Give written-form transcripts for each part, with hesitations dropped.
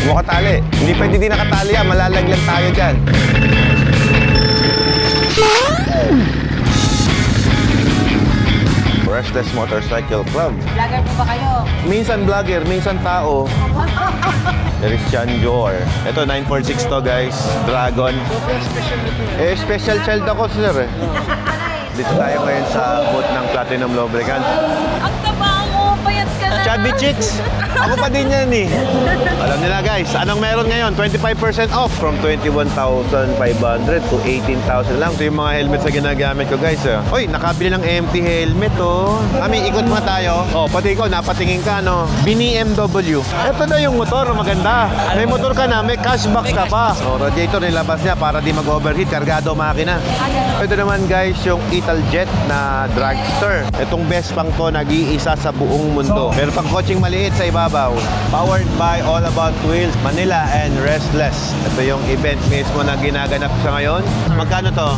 Makatali. Hindi pwede din nakatali yan. Malalaglag tayo dyan. Restless Motorcycle Club. Vlogger po ba kayo? Minsan vlogger, minsan tao. There is Chanjor. Ito, 946 to guys. Dragon. Eh, special child ako sir eh. Dito tayo ngayon sa booth ng Platinum Lubricant. Ang taba mo, payat ka na. Chubby Chicks! Ako pa din yan eh. Alam nila guys, anong meron ngayon? 25% off from 21,500 to 18,000 lang. Ito yung mga helmets na ginagamit ko guys. Uy, nakabili ng empty helmet oh. Mami, ikot mga tayo. Oh, pati ikaw, napatingin ka no. BMW. Ito na yung motor, maganda. May motor ka na, may cashbox ka pa. So, radiator nilabas niya para di mag-overheat, kargado makina. Ito naman guys, yung Italjet na dragster. Itong best pang to, nag-iisa sa buong mundo. Meron pang kotseng maliit sa ibabaw. Powered by All About Wheels, Manila and Restless. Ito yung event mismo na ginaganap sa ngayon. Magkano to?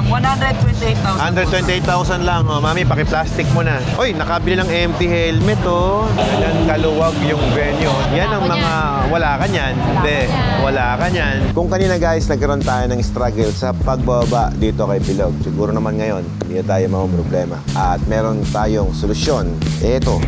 128,000. 128,000 lang. Oh, mami, paki-plastic mo na. Uy, nakabili ng empty helmet oh. Ganyan kaluwag yung venue. Yan ang mga wala ka niyan. Hindi, wala ka niyan. Kung kanina guys, nagkaroon tayo ng struggle sa pagbaba dito kay Bilog. Siguro naman ngayon, hindi na tayo mga problema. At meron tayong solusyon. Ito.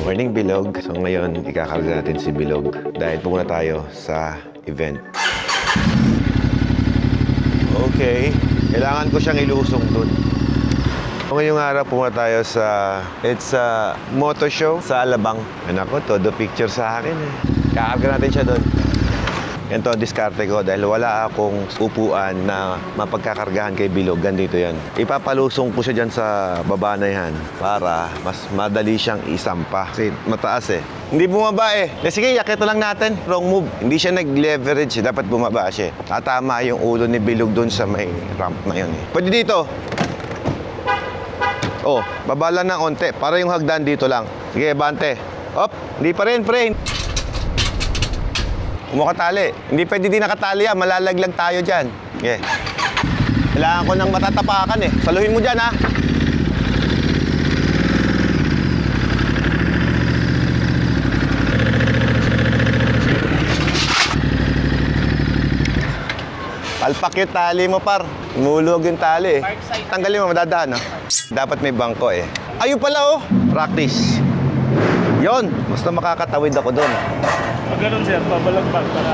Morning, Bilog. So ngayon, ikakarga natin si Bilog dahil pumunta tayo sa event. Okay. Kailangan ko siyang ilusong dun. Ngayong araw, pumunta tayo sa it's a moto show sa Alabang. Anak ko, todo picture sa akin eh. Kakarga natin siya dun. Ganito ang diskarte ko dahil wala akong upuan na mapagkakargahan kay Bilog. Ganito yan. Ipapalusong ko siya dyan sa baba na yan para mas madali siyang isampa. Kasi mataas eh. Hindi bumaba eh. Sige, yakito lang natin. Wrong move. Hindi siya nag-leverage. Dapat bumaba siya. Tatama yung ulo ni Bilog doon sa may ramp na yun eh. Pwede dito. Oh, baba lang ng onte. Para yung hagdan dito lang. Sige, bante. Op, hindi pa rin, pre. Makatali. Hindi pwede din nakatali yan. Malalaglag tayo dyan. Okay. Kailangan ko ng matatapakan eh. Saluhin mo dyan ha. Palpak yung tali mo par. Mulog yung tali eh. Tanggalin mo, madadaan no? Dapat may bangko eh. Ayun pala oh. Practice. Yon. Basta makakatawid ako doon. Ganun sir, pabalagpag para...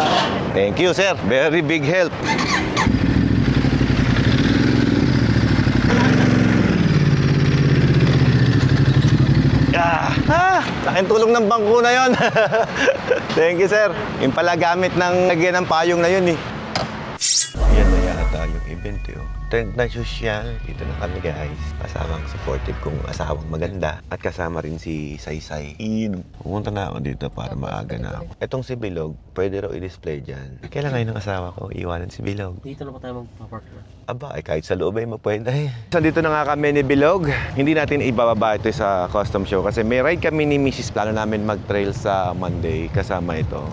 Thank you sir, very big help. Laking tulong ng bangko na yon. Thank you sir. Yung pala gamit ng lagyan ng payong na yun eh. Yan na yata yung event eh. Trend na social. Dito na kami guys. Kasamang supportive kong asawang maganda. At kasama rin si Saysay. Pumunta na ako dito para maaga na ako. Etong si Bilog, pwede raw i-display dyan. Kailan ngayon ng asawa ko, iwanan si Bilog. Dito na pa tayo magpapark na. Aba, ay kahit sa loob ay mapwede. So dito na nga kami ni Bilog. Hindi natin ibababa ito sa custom show kasi may ride kami ni Mrs. Plano namin mag-trail sa Monday kasama ito.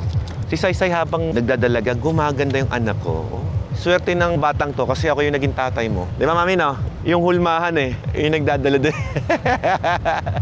Si Saysay habang nagdadalaga, gumaganda yung anak ko. Swerte ng batang to kasi ako yung naging tatay mo. Di ba, mami, no? Yung hulmahan eh. Yung nagdadala din.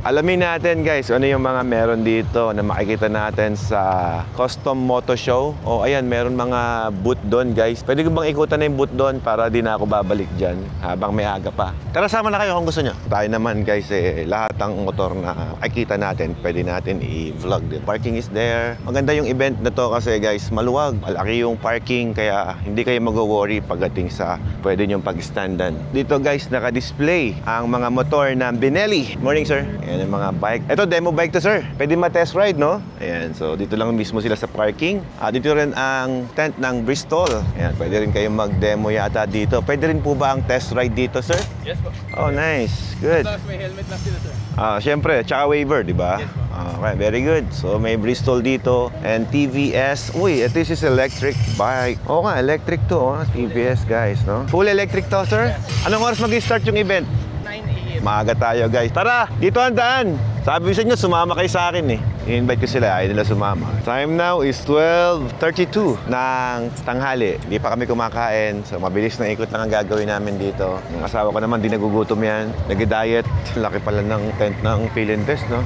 Alamin natin, guys, ano yung mga meron dito na makikita natin sa custom moto show. O, ayan, meron mga booth doon, guys. Pwede ko bang ikutan na yung booth doon para di na ako babalik dyan habang may aga pa. Tara, sama na kayo kung gusto nyo. Tayo naman, guys, eh, lahat ng motor na makikita natin, pwede natin i-vlog din. Parking is there. Maganda yung event na to kasi, guys, maluwag. Malaki yung parking, kaya hindi kayo mag-worry pagdating sa pwede nyong pag-standan. Dito, guys, naka-display ang mga motor ng Benelli. Morning, sir. Ayan yung mga bike. Ito, demo bike to, sir. Pwede ma-test ride, no? Ayan, so dito lang mismo sila sa parking. Dito rin ang tent ng Bristol. Ayan, pwede rin kayong mag-demo yata dito. Pwede rin po ba ang test ride dito, sir? Yes po. Oh, nice. Good. Tapos may helmet lang sila sir. Siyempre, tsaka waiver, di ba? Yes po. Okay, very good. So, may Bristol dito and TVS. Uy, this is electric bike. Oo nga, electric to, oh. TVS, guys, no? Full electric to, sir? Anong oras mag-start yung event? 9 AM. Maaga tayo, guys. Tara, dito ang daan. Sabi ko sa inyo, sumama kayo sa akin, eh. I-invite ko sila, ayaw nila sumama. Time now is 12:32 ng tanghali. Hindi pa kami kumakain, so mabilis na ikot lang ang gagawin namin dito. Yung asawa ko naman, di nagugutom yan. Nag-diet. Laki pala ng tent ng Philinvest, no?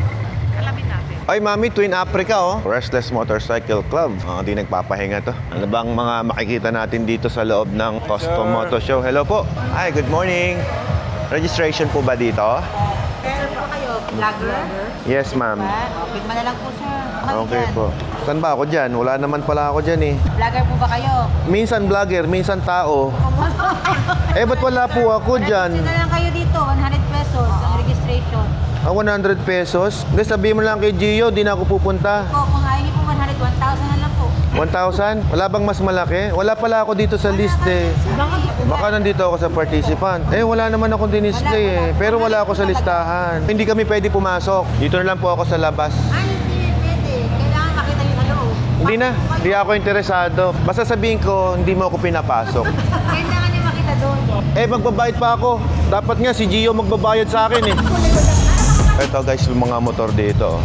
Ay, Mami, Twin Africa, oh. Restless Motorcycle Club. Di nagpapahinga to. Ano bang mga makikita natin dito sa loob ng Custom Moto Show? Hello po. Hi, good morning. Registration po ba dito? Sir po kayo, vlogger? Yes, ma'am. Okay, na lang po, sir. Okay po. Saan ba ako dyan? Wala naman pala ako dyan, eh. Vlogger po ba kayo? Minsan vlogger, minsan tao. Ba't wala po ako dyan? Registration na lang kayo dito, 100 pesos ang registration. 100 pesos? Hindi, sabihin mo lang kay Gio, di na ako pupunta. Kung ayaw niyo po 100, 1,000 na lang po. 1,000? Wala bang mas malaki? Wala pala ako dito sa list, eh. Baka nandito ako sa participant. Wala naman akong dinisplay, eh. Pero wala ako sa listahan. Hindi kami pwede pumasok. Dito na lang po ako sa labas. Ay, hindi pwede. Kailangan makita niyo sa loob. Hindi na. Hindi ako interesado. Basta sabihin ko, hindi mo ako pinapasok. Kailangan niyo makita doon. Magbabayad pa ako. Dapat nga si Gio magbabayad sa akin, eh. Ito guys, yung mga motor dito.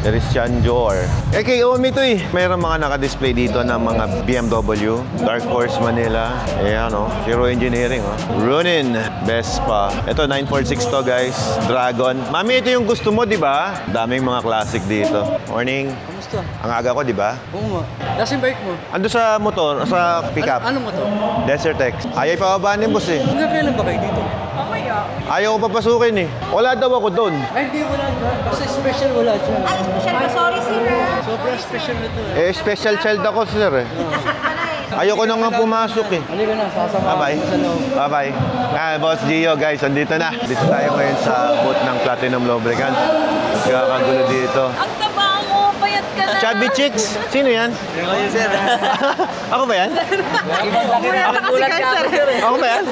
There is Chanjor. Kay Omi to, eh. Mayroong mga naka-display dito ng mga BMW, Dark Horse Manila. Ayan, oh. Zero Engineering, oh. Ronin, Vespa. Ito, 946 to, guys. Dragon. Mami, ito yung gusto mo, di ba? Daming mga classic dito. Morning. Kamusta? Ang aga ko, di ba? Oo nga. Nasaan bike mo? Ando sa motor, sa pickup. Ano mo to? Desert X. Ayaw pa babaanin, boss, eh. Hanggang kailan ba kayo dito? Ayaw ko papasukin, eh. Wala daw ako doon. Ay, hindi, wala dyan. Basta special wala dyan. Ay, special ba? Sorry, sir. Sobrang special na to eh. Special child ako, sir, eh. Ayoko na nga pumasok, eh. Halika na, sasama Bye-bye. ako sa loob. Bye-bye. Boss Gio, guys, andito na. Dito tayo ngayon sa booth ng Platinum Lubricant. Kakagulo dito. Ang taba mo, payat ka na. Chubby Chicks? Sino yan? Ayun, sir. Ako ba yan? sir. Ako ba yan?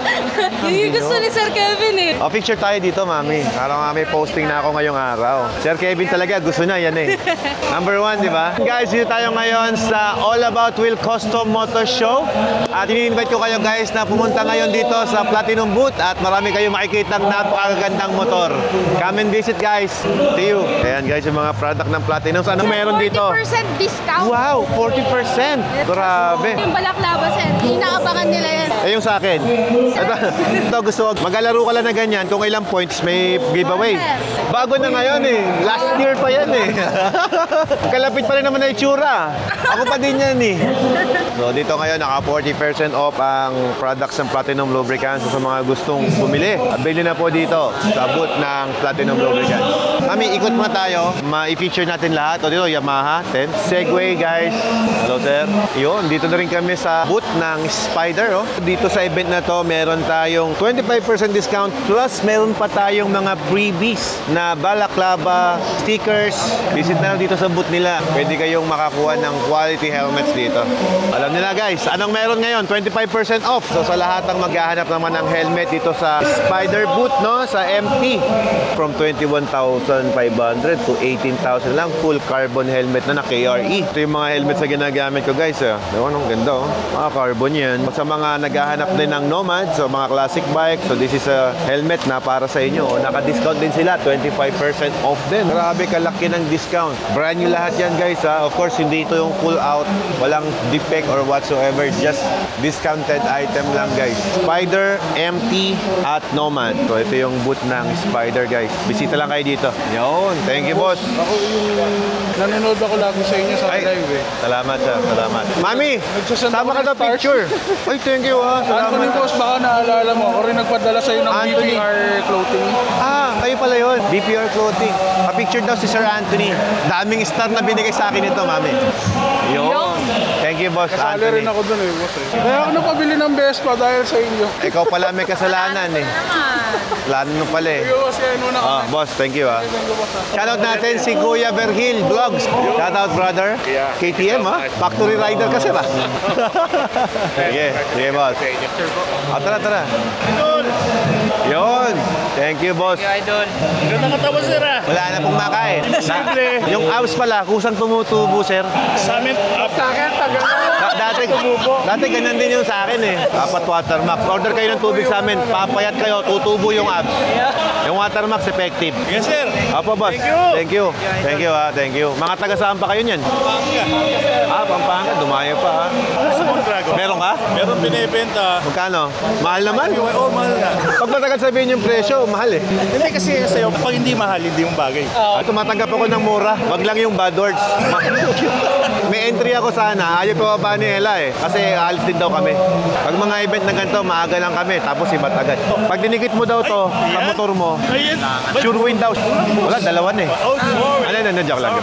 Yung gusto ni Sir Kevin eh. Picture tayo dito, Mami. Parang nga may posting na ako ngayong araw. Sir Kevin talaga, gusto niya, yan eh. Number 1, di ba? Guys, dito tayo ngayon sa All About Wheel Custom Motor Show. At ini-invite ko kayo guys na pumunta ngayon dito sa Platinum Booth at marami kayong makikita ng napakagandang motor. Come and visit guys. See you. Ayan guys, yung mga product ng Platinum. So, anong meron dito? 40% discount. Wow, 40%! Grabe. Yung balaklava, sir. Inaabangan nila yan. Yung sa akin. Ito gusto ko. Maglalaro ka lang na ganyan. Kung ilang points, may giveaway. Bago na ngayon eh. Last year pa yan eh. Kalapit pa rin naman na itsura. Ako pa din yan eh. So dito ngayon, naka 40% off ang products ng Platinum Lubricants. So, sa mga gustong bumili, bili na po dito sa booth ng Platinum Lubricants. Mami, ikot muna tayo. Ma-feature natin lahat. O dito, Yamaha 10. Segway guys. Hello sir. Yun, dito na rin kami sa booth ng Spider. Oh. Dito sa event na to, meron tayong 25% discount plus meron pa tayong mga freebies na balaklava, stickers. Visit na lang dito sa booth nila. Pwede kayong makakuha ng quality helmets dito. Alam nila guys, anong meron ngayon? 25% off. So sa lahat ng maghahanap naman ng helmet dito sa Spider booth, no? Sa MT. From 21,500 to 18,000 lang. Full carbon helmet na KRE. Ito yung mga helmets na ginagamit ko guys. Diba, ang ganda oh. Mga carbon yan. Sa mga naghahanap din ng Nomad, so mga classic bike, so this is a helmet na para sa inyo. Naka-discount din sila, 25% off din. Grabe kalaki ng discount. Brand new lahat yan guys ha. Of course, hindi ito yung full out, walang defect or whatsoever, just discounted item lang guys. Spider, MT, at Nomad. So ito yung booth ng Spider guys. Bisita lang kayo dito. Yun, thank you boss. Ako yung nanonood ako lagi sa inyo sa live eh. Salamat sir, salamat. Mami, Nagsasend sama ako ka ng daw stars. picture. Ay, thank you ha. Anthony Salamat. Boss, baka naalala mo. Ako rin nagpadala sa'yo ng Anthony. BPR clothing. Kayo pala yun. BPR Clothing. Pa-picture daw si Sir Anthony. Daming star na binigay sa akin ito, Mami. Yun. Thank you, boss Kasali Anthony. rin ako dun eh, boss eh. Kaya ako napabili ng Vespa dahil sa inyo. Ikaw pala may kasalanan eh. Lalo mo pala eh. Yo, boss, kaya nuna Oh, kami. boss, thank you ah. Thank you, boss. Shoutout natin si Kuya Vergil Vlogs. Shoutout brother. KTM ha. Factory rider ka sir ah. Sige, sige boss. Tara, tara. Yun. Thank you boss. Idol. Ganda katawa, sir ah. Wala na pong makain. Simple. Yung abs pala, kusang tumutubo sir. Sa amin, sa akin, tagal na Dati ganyan din yung sa akin eh. Dapat Watermax. Order kayo ng tubig sa amin. Papayat kayo, tutubo yung abs. Yung Watermax effective. Yes, sir. Apo, boss. Thank you. Thank you, ha. Thank you. Mga taga saan pa kayo niyan? Pampanga. Dumayo pa, ha. Sa Mondragon. Meron ka? Meron binibenta. Magkano? Mahal naman. Oo, mahal na. Pag matagal sabihin yung presyo, mahal eh. Hindi kasi sa'yo, pag hindi mahal, hindi yung bagay. Tumatanggap ako ng mura. Wag lang yung bad words. May entry ako sana. Ayaw pa ba ni Ella eh. Kasi alis din daw kami. Pag mga event na ganito, maaga lang kami. Tapos iba't agad. Pag dinikit mo daw to sa motor mo, Ayan. sure win daw. Wala, dalawan eh. Oh, sorry. Ano, joke lang.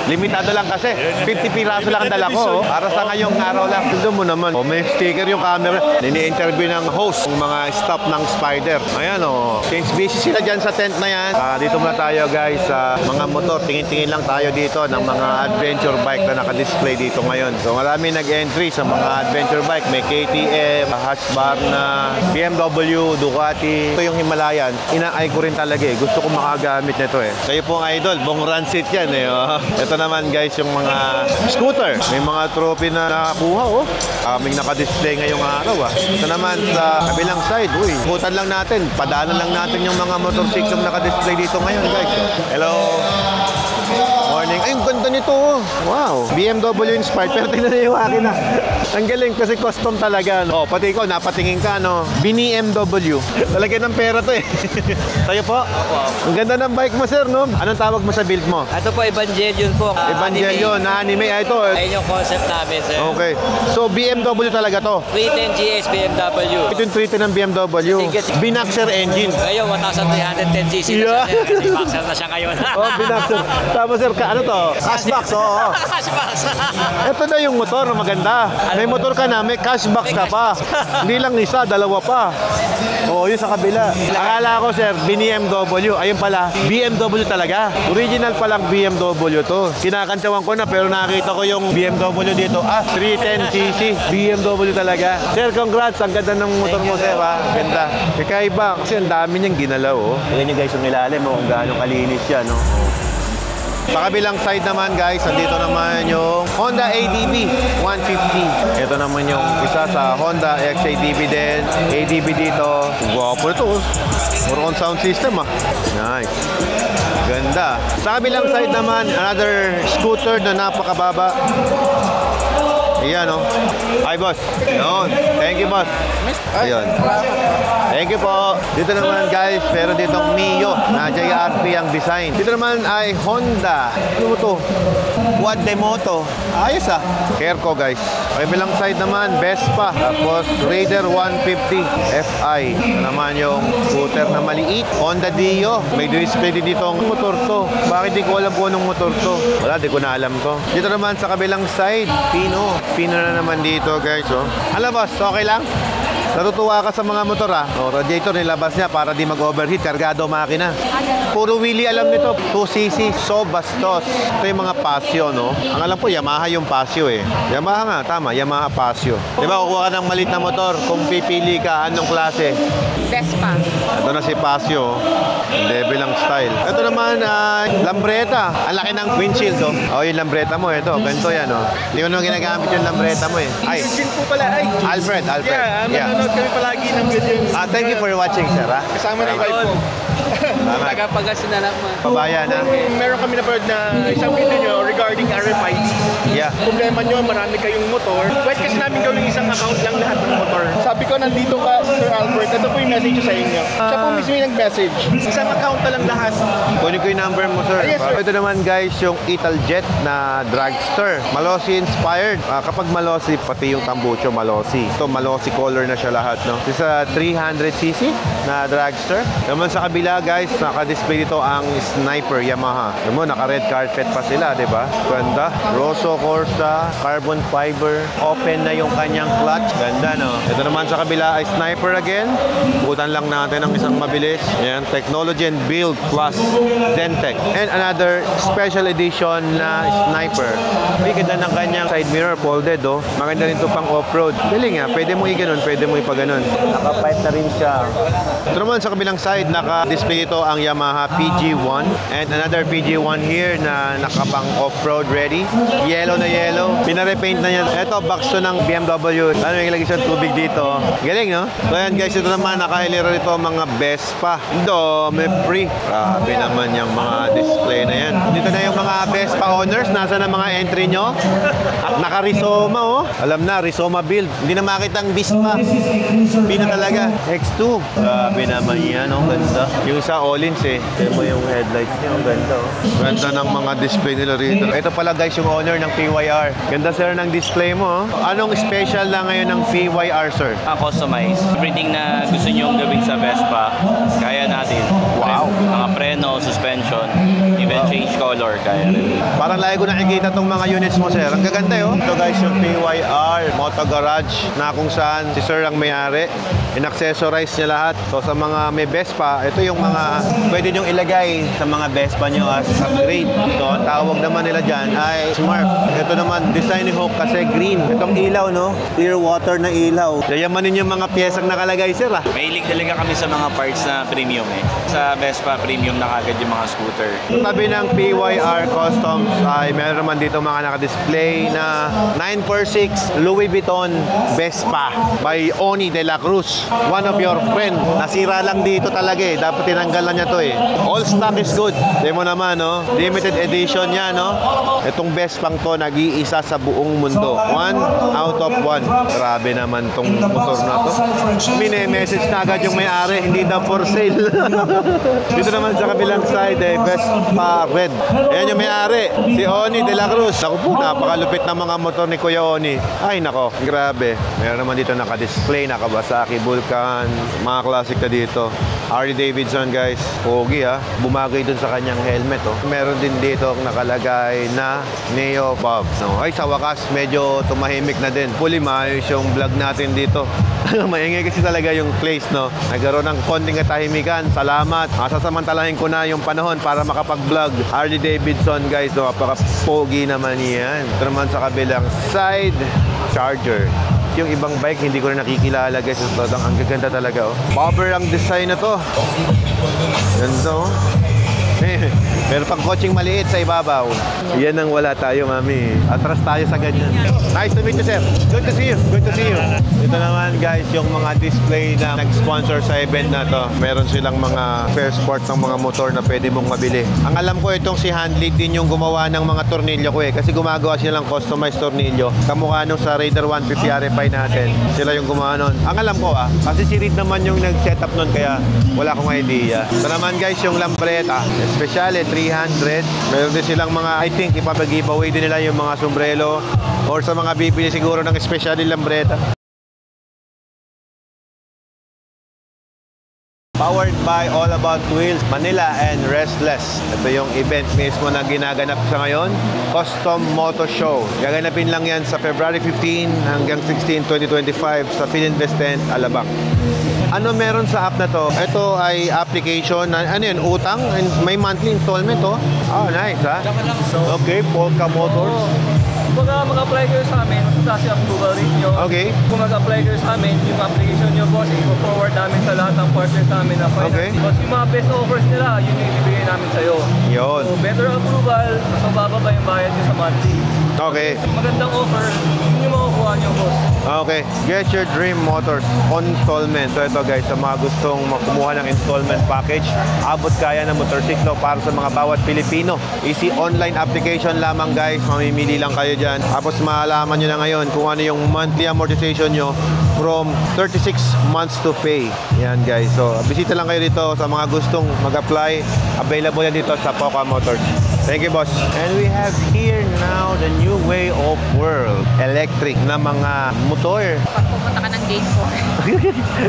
Limitado lang kasi. 50 piraso lang ang dala ko. Para sa ngayong araw lang. Tignan mo naman. May sticker yung camera. Nini-interview ng host ng mga staff ng Spider. Ayan o. Since busy sila dyan sa tent na yan. Dito muna tayo guys sa mga motor. Tingin-tingin lang tayo dito ng mga adventure bike na naka-display dito ngayon. So marami nag-entry sa mga adventure bike. May KTM, Husqvarna, BMW, Ducati. Ito yung Himalayan. Ina-eye ko rin talaga eh. Gusto ko makagamit nito eh. Kayo pong idol, bong Rancid yan eh. Oh. Ito naman guys yung mga scooter. May mga trophy na nakakuha oh. Kaming naka-display ngayong araw ah. Ito naman sa kabilang side. Uy, butan lang natin. Padaanan lang natin yung mga motorcycle na naka-display dito ngayon guys. Hello. Morning. Ay, ang ganda nito. Wow. BMW inspired. Pero tingnan niyo yung akin na. Ang galing kasi custom talaga. No? Oh, pati ikaw, napatingin ka, no? BMW. Talaga ng pera to eh. Tayo po? Ang ganda ng bike mo, sir, no? Anong tawag mo sa build mo? Ito po, Evangelion po. Evangelion, na anime. Ah, ito. Ayun yung concept namin, sir. Okay. So, BMW talaga to. 310 GS BMW. Ito yung 310 ng BMW. Binaxer engine. Ngayon, 1,310cc Yeah. na siya, sir. Maxer na siya ngayon. Oh, Binaxer. Tapos, sir, ano to? Cashbox, oo. Cashbox. Ito na yung motor na maganda. May motor ka na, may cashbox ka pa. Hindi lang isa, dalawa pa. Oo, yun sa kabila. Akala ko, sir, BMW. Ayun pala, BMW talaga. Original palang BMW to. Kinakantsawan ko na, pero nakita ko yung BMW dito. 310cc. BMW talaga. Sir, congrats. Ang ganda ng motor mo, sir, ha? Ganda. Kakaiba, kasi ang dami niyang ginalaw, oh. Tingnan niyo guys yung ilalim, kung gaano kalinis siya, no? Sa kabilang side naman guys, nandito naman yung Honda ADB 150. Ito naman yung isa sa Honda XADB din. ADB dito. Gwapo ito. More on sound system ah. Nice. Ganda. Sa kabilang side naman, another scooter na napakababa. Ayan oh. Hi boss. Yun. Thank you boss. Ayun. Thank you po. Dito naman guys, pero ditong Mio na JRP ang design. Dito naman ay Honda. Ano to? Quad Demoto. Ayos ah. Kerko guys. Okay, bilang side naman, Vespa. Tapos Raider 150 Fi. Ito naman yung scooter na maliit. Honda Dio. May display din dito ang motor to. Bakit di ko alam kung anong motor to? Wala, di ko na alam to. Dito naman sa kabilang side, Pino. Pino na naman dito guys oh. Alam boss, okay lang? Natutuwa ka sa mga motor ah. O, radiator nilabas niya para di mag-overheat, kargado makina. Puro wheelie alam nito, 2cc, so bastos. Ito yung mga Pasio, no? Ang alam ko, Yamaha yung Pasio eh. Yamaha nga, tama, Yamaha Pasio. Di ba, kukuha ka ng maliit na motor, kung pipili ka, anong klase? Vespa. Ito na si Pasio, level ang style. Ito naman, Lambretta. Ang laki ng windshield, oh. Oh, yung Lambretta mo, ito, ganito yan, oh. Hindi mo naman ginagamit yung Lambretta mo eh. Ay, po pala, ay. Alfred. Yeah, nanonood kami palagi ng videos. Thank you for watching, sir, ha? Kasama ng wife ko. Tama. Tagapagasin na naman. Pabayan, ha? Meron kami na-bird na isang video nyo regarding RFID. Yeah. Problema nyo, marami kayong motor. Pwede kasi namin gawing isang account lang lahat ng motor. Sabi ko, nandito ka, Sir Albert. Ito po yung message sa inyo. Siya po mismo yung nag-message. Isang account na lang lahat. Kunin ko yung number mo, sir. Yes, sir. Ito naman, guys, yung Italjet na dragster. Malossi inspired. Kapag Malossi, pati yung tambucho Malossi. Ito, Malossi color na siya lahat, no? Ito sa 300cc na dragster. Naman sa kabila, guys, naka-display dito ang Sniper Yamaha. Alam mo, naka-red carpet pa sila, di ba? Ganda. Rosso Corsa, carbon fiber. Open na yung kanyang clutch. Ganda, no? Ito naman sa kabila ay Sniper again. Butan lang natin ang isang mabilis. Yan, Technology and Build Plus Zentec. And another special edition na Sniper. May ganda ng kanyang side mirror folded, oh. Maganda rin ito pang off-road. Galing nga, pwede mo i-ganon, pwede mo ipaganon. Naka-pipe na rin siya. Ito naman sa kabilang side, naka Naka-display ito ang Yamaha PG1 and another PG1 here na nakapang off-road ready. Yellow na yellow. Pinarepaint na yan. Ito, box to ng BMW. Ano yung ilagay siyang tubig dito? Galing, no? So yan guys, ito naman, nakailero ito mga Vespa. Ito, may free. Grabe naman yung mga display na yan. Dito na yung mga Vespa owners. Nasa na mga entry nyo? At naka-Rizoma, oh. Alam na, Rizoma build. Hindi na makita ang Vespa. Pina talaga. X2. Grabe naman yan, oh. Ganda. Yung sa Olins, eh. Tignan mo yung headlights niya. Ang ganda, oh. Ganda ng mga display nila rito. Ito pala guys, yung owner ng PYR. Ganda sir ng display mo, oh. Anong special na ngayon ng PYR, sir? Customize. Everything na gusto nyo gawin sa Vespa, kaya natin. Wow. Mga preno, suspension, even change color, kaya rin. Parang lagi ko nakikita tong mga units mo, sir. Ang gaganda, oh. Ito guys, yung PYR Moto Garage na kung saan si sir ang may-ari. In-accessorize niya lahat. So sa mga may Vespa, ito yung mga pwede nyong ilagay sa mga Vespa nyo as upgrade. So ang tawag naman nila dyan ay Smart. Ito naman, design ni Hook kasi green. Itong ilaw, no? Clear water na ilaw. Yayamanin yung mga piyesang nakalagay, sir, ah. Mahilig talaga kami sa mga parts na premium eh. Sa Vespa, premium na kagad yung mga scooter. Tabi ng PYR Customs ay meron naman dito mga nakadisplay na 946 Louis Vuitton Vespa by Oni de la Cruz. One of your friend. Nasira lang dito talaga eh. Dapat tinanggal na niya to eh. All stock is good. Di mo naman, no? Limited edition yan, no? Itong Vespang to, nag-iisa sa buong mundo. 1 out of 1. Grabe naman tong motor na to. Mini-message na agad yung may-ari. Hindi daw for sale. Dito naman sa kabilang side eh, Vespa Red. Ayan yung may-ari, si Oni de la Cruz. Ako po, napakalupit ng mga motor ni Kuya Oni. Ay nako, grabe. Meron naman dito naka-display, naka-Kawasaki, Vulcan, mga classic na dito. Harley Davidson guys, pogi ha. Bumagay dun sa kanyang helmet oh. Meron din dito nakalagay na Neo Bob. No? Ay sa wakas, medyo tumahimik na din. Fully maayos yung vlog natin dito. Maingay kasi talaga yung place, no? Nagkaroon ng konting katahimikan. Salamat. Sasamantalahin ko na yung panahon para makapag-vlog. Harley Davidson guys, no? Napaka-pogi naman yan. Ito naman sa kabilang side, Charger. Yung ibang bike, hindi ko na nakikilala guys. Ang gaganda talaga, oh. Power ang design na to. Ganda, oh. Meron pang coaching maliit sa ibabaw. Yan ang wala tayo, mami. Atras tayo sa ganyan. Nice to meet you, sir. Good to see you. Good to see you. Ito naman, guys, yung mga display na nag-sponsor sa event na to. Meron silang mga spare parts ng mga motor na pwede mong mabili. Ang alam ko, itong si Handley din yung gumawa ng mga tornilyo ko eh. Kasi gumagawa sila ng customized tornilyo. Kamukha nung sa Raider 150 RFI natin. Sila yung gumawa nun. Ang alam ko kasi si Reed naman yung nag-setup nun kaya wala akong idea. Ito naman guys, yung lambreta. Especially 300. Meron din silang mga, I think, ipapag-giveaway din nila yung mga sombrero or sa mga bibili siguro ng especially lambreta. Powered by All About Wheels, Manila and Restless. Ito yung event mismo na ginaganap sa ngayon. Custom Moto Show. Gaganapin lang yan sa February 15 hanggang 16, 2025 sa Philinvest Tent, Alabang. Ano meron sa app na to? Ito ay application na, ano yun, utang? And may monthly installment, oh. Oh, nice, ha? Okay, Polka Motors. Kung mag-apply kayo sa amin, kasi approval rin nyo. Okay. Kung mag-apply kayo sa amin, yung application nyo, boss, i-forward namin sa lahat ng partners namin na finance. Okay. Because yung mga best offers nila, yun yung ibibigay namin sa'yo. Yun. So, better approval, mas mababa yung bayad nyo sa monthly. Okay. Magandang offer, yun yung makukuha nyo, boss. Okay. Get your dream motors on installment. So ito guys, sa mga gustong kumuha ng installment package, abot kaya ng motorsiklo para sa mga bawat Pilipino. Easy online application lamang guys. Mamimili lang kayo dyan. Tapos malaman nyo na ngayon kung ano yung monthly amortization nyo from 36 months to pay. Yan guys. So bisita lang kayo dito sa mga gustong mag-apply. Available yan dito sa Polka Motors. Thank you, boss. And we have here now the new way of world. Electric na mga motor. Pag pumunta ka ng gate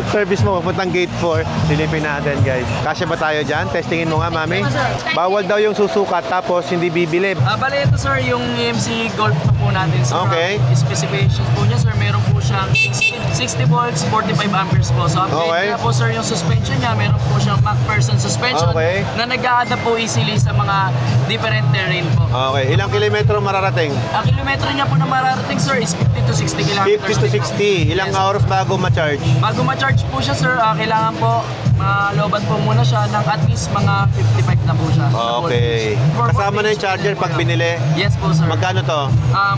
4. Service mo, papuntang gate 4. Silipin natin, guys. Kasya ba tayo dyan? Testingin mo nga, mami. Bawal daw yung susukat tapos hindi bibili. Bale ito sir, yung EMC Golf po natin, sir. Okay. Specifications po niya, sir, meron po siyang 60 volts, 45 amperes po. So, upgrade Okay. niya po, sir, yung suspension niya. Meron po siyang MacPherson suspension Okay. na nag-a-adapt po easily sa mga different terrain po. Okay, ilang kilometro mararating? Ang kilometro niya po na mararating, sir, is 50 to 60 kilometers. 50 to 60. Ilang Yes, sir. oras bago ma-charge? Bago ma-charge po siya, sir, kailangan po malobat po muna siya ng at least mga 55 na po siya. Okay. Kasama na yung charger pag binili? Yes po, sir. Magkano to?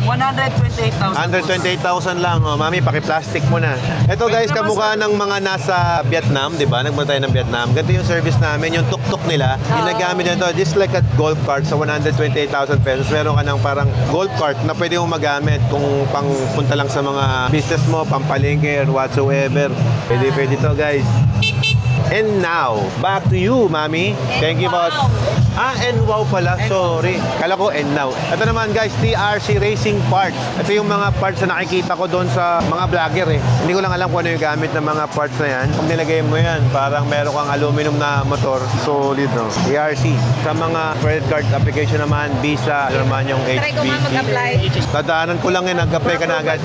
128,000 128,000 lang. Oh, mami, paki-plastic mo na. Ito guys, kamukha ng mga nasa Vietnam, di ba? Nagpunta tayo ng Vietnam. Ganito yung service namin, yung tuk-tuk nila. Ginagamit nito, just like a golf cart sa 128,000 pesos. Meron ka ng parang golf cart na pwede mong magamit kung pang punta lang sa mga business mo, pampalengke or whatsoever. Pwede to guys. And now, back to you, Mami. Thank you, boss. And wow pala. Sorry. Kala ko and now. Ito naman, guys, TRC Racing Parts. Ito yung mga parts na nakikita ko doon sa mga vlogger eh. Hindi ko lang alam kung ano yung gamit ng mga parts na yan. Kung nilagay mo yan, parang meron kang aluminum na motor. Solid, no? TRC. Sa mga credit card application naman, Visa, ano naman yung Try ko nga mag-apply. Dadaanan ko lang eh, nag-apply ka na agad.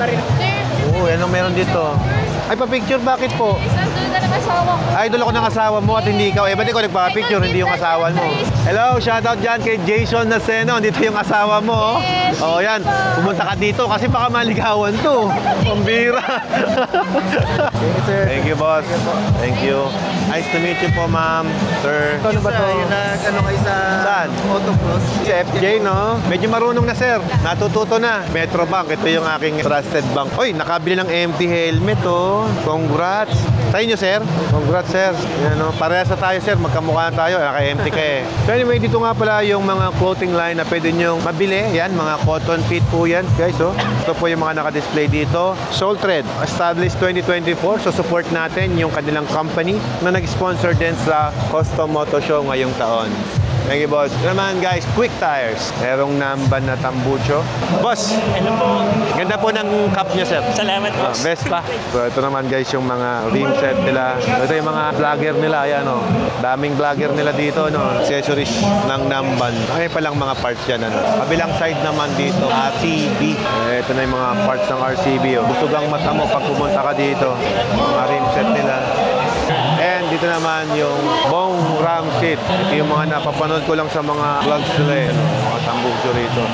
Oo, anong meron dito? Ay, pa-picture, bakit po? Isang doon na ng asawa ko. Idol ako ng asawa mo at hindi ikaw. Eh, ba't ikaw nagpapicture, hindi yung asawa mo? Hello, shoutout dyan kay Jason Naceno. Dito yung asawa mo. Yes, Oh, yan. Pumunta ka dito kasi baka maligawan to. Pambira. Thank you, boss. Thank you. Nice to meet you po, ma'am. Sir. Ano ba to? Yung ano kayo sa Saan? autocross? Si FJ, no? Medyo marunong na, sir. Natututo na. Metrobank, ito yung aking trusted bank. Oy, nakabili ng empty helmet, oh. Congrats. Sa inyo, sir? Congrats, sir. Yan, no? Parehas na tayo, sir. Magkamukha na tayo. Naka-empty ka eh. So anyway, dito nga pala yung mga clothing line na pwede nyong mabili. Yan, mga cotton fit po yan, guys, oh. Ito po yung mga naka-display dito. Soul Thread, established 2024. So support natin yung kanilang company na nag-sponsor din sa Custom Moto Show ngayong taon. Thank you, boss. Ito naman, guys, Quick Tires. Merong Namban na tambucho. Boss, Ano po? ganda po ng cup niya, sir. Salamat po. Vespa. So, ito naman, guys, yung mga rim set nila. Ito yung mga vlogger nila. Ayan, oh. Daming vlogger nila dito, no? Accessories ng Namban. Ay, palang mga parts yan, ano? Kabilang side naman dito, RCB. Ito na yung mga parts ng RCB, oh. Busog ang mata mo pag pumunta ka dito. Mga rim set nila. And dito naman yung Bong Ram Seat. Ito yung mga napapanood ko lang sa mga vlogs nila eh. Mga tambugso rito.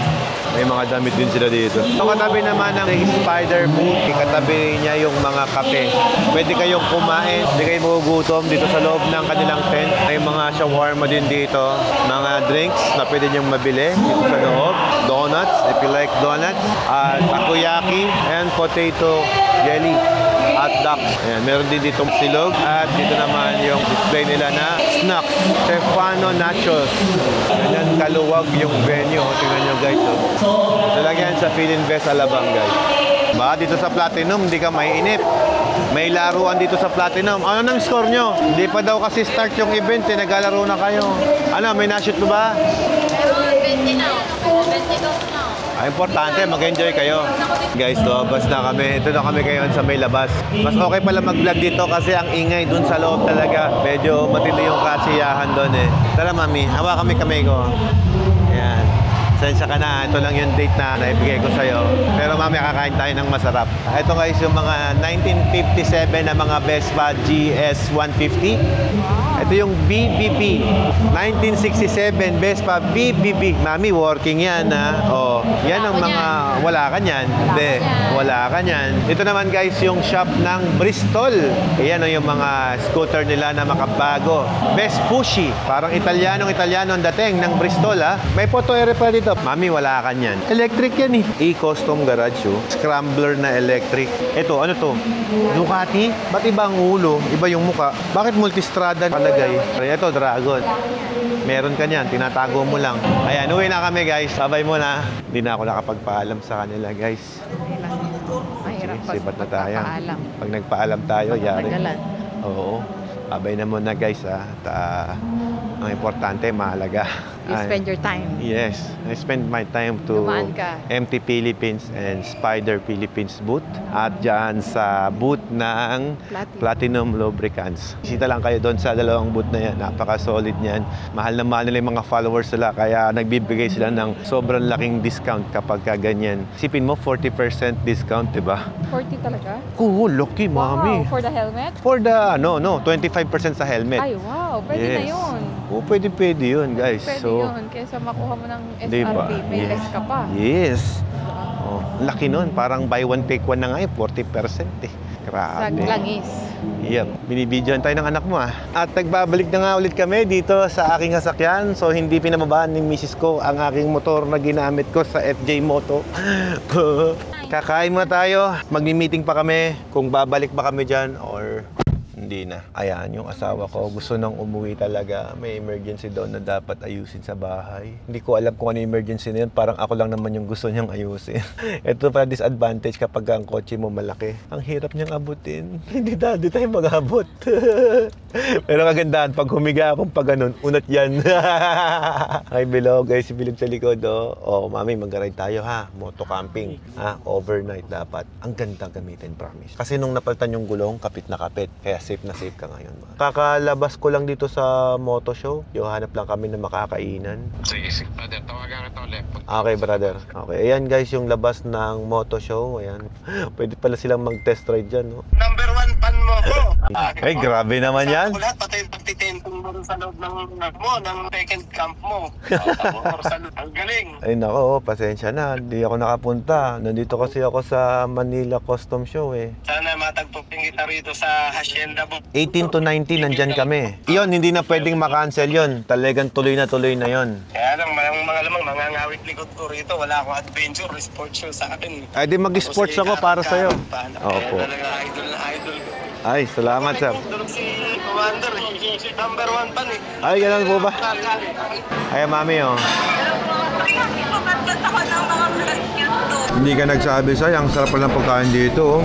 May mga damit din sila dito. So katabi naman ng Spider Booth. Katabi niya yung mga kape. Pwede kayong kumain, hindi kayo magugutom dito sa loob ng kanilang tent. May mga shawarma din dito. Mga drinks na pwede niyong mabili dito sa loob. Donuts, if you like donuts. Takoyaki and potato jelly. Hot dogs. Ayan, meron din ditong silog. At dito naman yung display nila na snack. Stefano Nachos. Ganyan kaluwag yung venue. Tingnan nyo, guys. Lalagyan sa Philinvest Alabang, guys. Ba, dito sa Platinum, hindi ka maiinip. May laruan dito sa Platinum. Ano nang score nyo? Hindi pa daw kasi start yung event. Naglalaro na kayo. Ano, may nashoot mo ba? Meron 20 na. 22 na. Importante, mag-enjoy kayo. Guys, lumabas na kami. Ito na kami ngayon sa may labas. Mas okay pala mag-vlog dito kasi ang ingay dun sa loob talaga. Medyo matindi yung kasiyahan doon eh. Tara, mami. Hawa kami kamay ko. Ayan. Sensya ka na. Ito lang yung date na naibigay ko sa'yo. Pero mami, kakain tayo ng masarap. Ito guys, yung mga 1957 na mga Vespa GS 150. Ito yung BBB. 1967 Vespa BBB. Mami, working yan, ha? Oh, yan ang mga... Wala ka niyan. Hindi. Wala ka niyan. Ito naman guys, yung shop ng Bristol. Ayan o yung mga scooter nila na makabago. Vespucci. Parang Italiano ang dating ng Bristol, ha? May photo area pa dito. Mami, wala ka niyan. Electric yan eh. E-Custom Garage, oh. Scrambler na electric. Ito, ano to? Ducati? Ba't iba ang ulo? Iba yung muka? Bakit multistrada palagay? Ito, Dragon. Meron ka niyan. Tinatago mo lang. Ayan, uwi na kami, guys. Sabay mo na. Hindi na ako nakapagpaalam sa kanila, guys. Mahirap Sibat na tayo. pagpapaalam. Pag nagpaalam tayo, yari. Tagalan. Oo. Babay na muna guys ha. At, ang importante, mahalaga. You spend your time. Yes, I spend my time to Dumaan ka. MT Philippines and Spider Philippines booth at dyan sa booth ng Platinum Lubricants. Bisita lang kayo doon sa dalawang booth na yan. Napaka-solid niyan. Mahal na mahal nila yung mga followers nila kaya nagbibigay sila ng sobrang laking discount kapag ka ganyan. Sipin mo, 40% discount, di ba? 40 talaga? Oo, lucky, mami. Wow, for the helmet? For the, 25% sa helmet. Ay, wow. Pwede na yun. Oo, pwede yun, guys. Pwede yun. Kesa makuha mo ng SRP, Diba? may Yes. less ka pa. Yes. Oh, laki nun. Parang buy one take one na nga 40% eh. Sa Grabe. langis. Yep. Binibidyoan tayo ng anak mo ah. At nagbabalik na nga ulit kami dito sa aking sasakyan. So hindi pinababaan ni Mrs. ko ang aking motor na ginamit ko sa FJ Moto. Kakain muna tayo. Magmi-meeting pa kami kung babalik ba kami dyan or hindi na. Ayan, yung asawa ko gusto nang umuwi talaga. May emergency daw na dapat ayusin sa bahay. Hindi ko alam kung ano yung emergency na yun. Parang ako lang naman yung gusto niyang ayusin. Ito pa disadvantage kapag ang kotse mo malaki. Ang hirap niyang abutin. Hindi tayo mag-abot. Pero kagandahan, pag humiga akong pag ganun, unat yan. Ay, bilog. Ay, si Bilog sa likod. Oh, mami, mag-ride tayo ha. Moto camping. Overnight dapat. Ang ganda gamitin, promise. Kasi nung napalitan yung gulong, kapit na kapit. Kaya safe na safe ka ngayon. Kakalabas ko lang dito sa moto show. Yung hanap lang kami na makakainan. Sige, brother. Tawagan kita ulit. Okay, brother. Okay. Ayan, guys, yung labas ng moto show. Ayan. Pwede pala silang mag-test ride dyan, no? Number 1 fan mo ko. Ay, grabe naman yan. Ako lahat, pati yung pagtitentong mo rin sa loob ng second camp mo. Ang galing. Ay, nako, pasensya na. Hindi ako nakapunta. Nandito kasi ako sa Manila Custom Show, eh. Sana matagpupin kita rito sa Hacienda mo. 18 to 19, nandyan kami. Iyon, hindi na pwedeng makancel yon. Talagang tuloy na yon. Kaya lang, mga lamang, mga ngawit likod ko rito. Wala akong adventure, sports show sa akin. Ay, di mag-sports ako para sa'yo. Opo. Opo. Talaga idol na idol ko. Ay, salamat, sir. Tulog si Commander, number 1 fan eh. Ay, ganun po ba? Ay, mami, oh. Hindi ka nagsabi sa'yo, ang sarap lang pagkain dito, oh.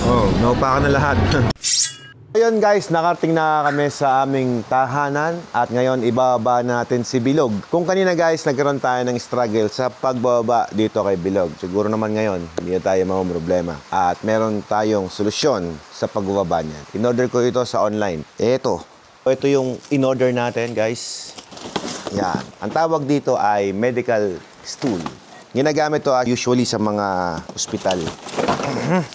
Oh, naupa ka na lahat. Ayun guys, nakarating na kami sa aming tahanan at ngayon ibababa natin si Bilog. Kung kanina guys, nagkaroon tayo ng struggle sa pagbababa dito kay Bilog. Siguro naman ngayon, hindi na tayo problema. At meron tayong solusyon sa pagbababa niyan. In-order ko ito sa online. Ito yung in-order natin guys. Yan. Ang tawag dito ay medical stool. Ginagamit to usually sa mga ospital.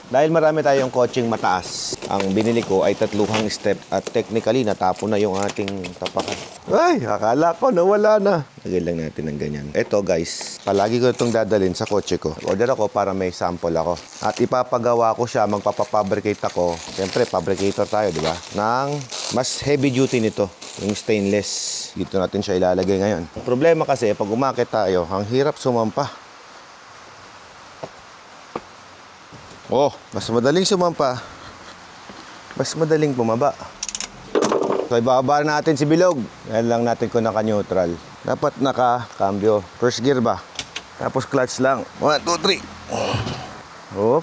Dahil marami tayong coaching mataas, ang binili ko ay 3 step at technically natapon na yung ating tapakan. Ay, akala ko nawala na. Lagay lang natin ng ganyan. Ito guys, palagi ko itong dadalhin sa kotse ko. Order ako para may sample ako. At ipapagawa ko siya, magpapafabricate ako. Siyempre, fabricator tayo, di ba? Ng mas heavy duty nito, yung stainless. Dito natin siya ilalagay ngayon. Ang problema kasi, pag umakit tayo, ang hirap sumampa. Oh, mas madaling sumampa, mas madaling bumaba. So, ibababa natin si Bilog. Yan lang natin kung naka-neutral. Dapat naka-cambio. First gear ba? Tapos clutch lang. 1, 2, 3. Oh,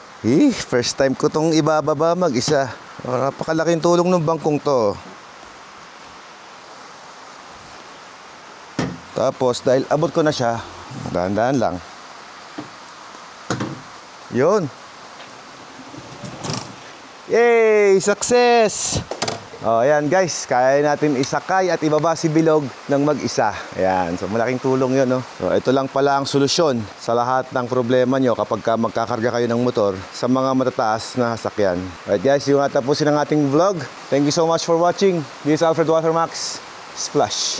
first time ko tong ibababa mag-isa. Oh, napakalaking tulong ng bangkong to. Tapos, dahil abot ko na siya, dahan-dahan lang. Yun. Yay! Success! Oh, ayan guys, kaya natin isakay at ibaba si Bilog ng mag-isa. Ayan, so malaking tulong yun, no? So, ito lang pala ang solusyon sa lahat ng problema nyo kapag magkakarga kayo ng motor sa mga matataas na sasakyan. Alright guys, yung tapusin ang ating vlog. Thank you so much for watching. This is Alfred Watermax. Splash!